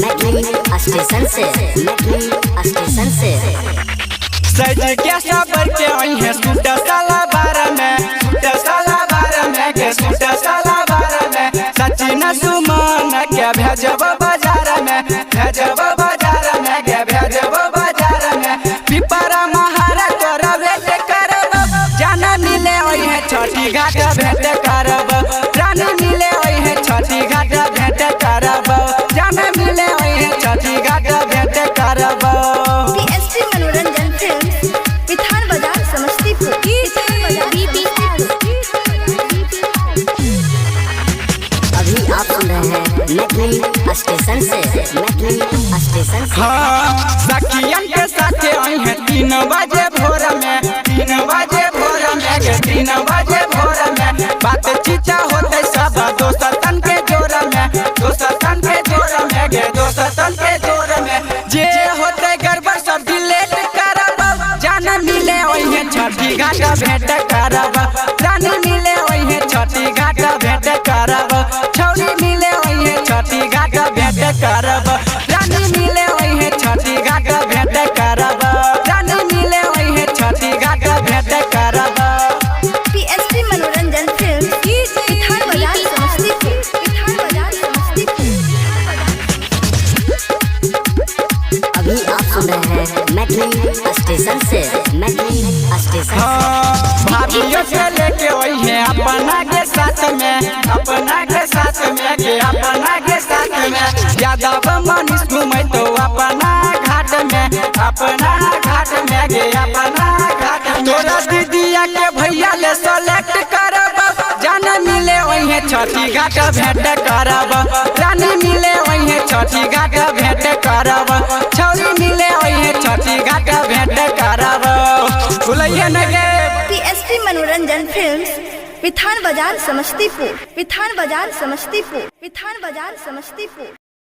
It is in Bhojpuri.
मैथिली स्टेशन से सज के सबर के आई है सूट साला बार में के सूट साला बार में सचिन सुमन के भेजब बाजार में के भेजब बाजार में पिपरा महारा तोरा भेंट करब जाना मिले आई है छठी घाट भेंट करब प्राण मिले आई है छठी घाट भेंट करब जाना मिले आई है छठी घाट भेंट करब। पीएसटी मनोरंजन फिल्म विधान बाजार समस्तीपुर। अभी आप सुन रहे हैं मैथिली स्टेशन से हाँ सखियन के साथ आई है 3 बजे भोर में के 3 बजे भोर में बातचीत होते सब दोस्तन के जोर में जे होते गड़बड़ सब डिलीट करब जान मिले ओहे छठी घाट भेंट करब प्राण मिले ओहे छठी घाट भेंट करब छौरी मिले ओहे छठी घाट भेंट करब प्राण मिले ओहे छठी घाट भेंट करब प्राण मिले ओहे छठी घाट भेंट करब। पीएसटी मनोरंजन फिल्म विधान बाजार समस्तीपुर। अभी आप सुन रहे हैं मैथिली स्टेशन से भाभियों से लेके वही है अपना के साथ में यादव मनीष घूमे तो अपना घाट में तोरा दीदिया के भैया ले सेलेक्ट करब जान मिले वही छठी घाट भेंट करब प्राण मिले वही छठी घाट भेंट करब छौरी मिले वही छठी घाट भेंट करब भूलिए न गे। पीएसटी मनोरंजन फिल्म विधान बाजार समस्तीपुर।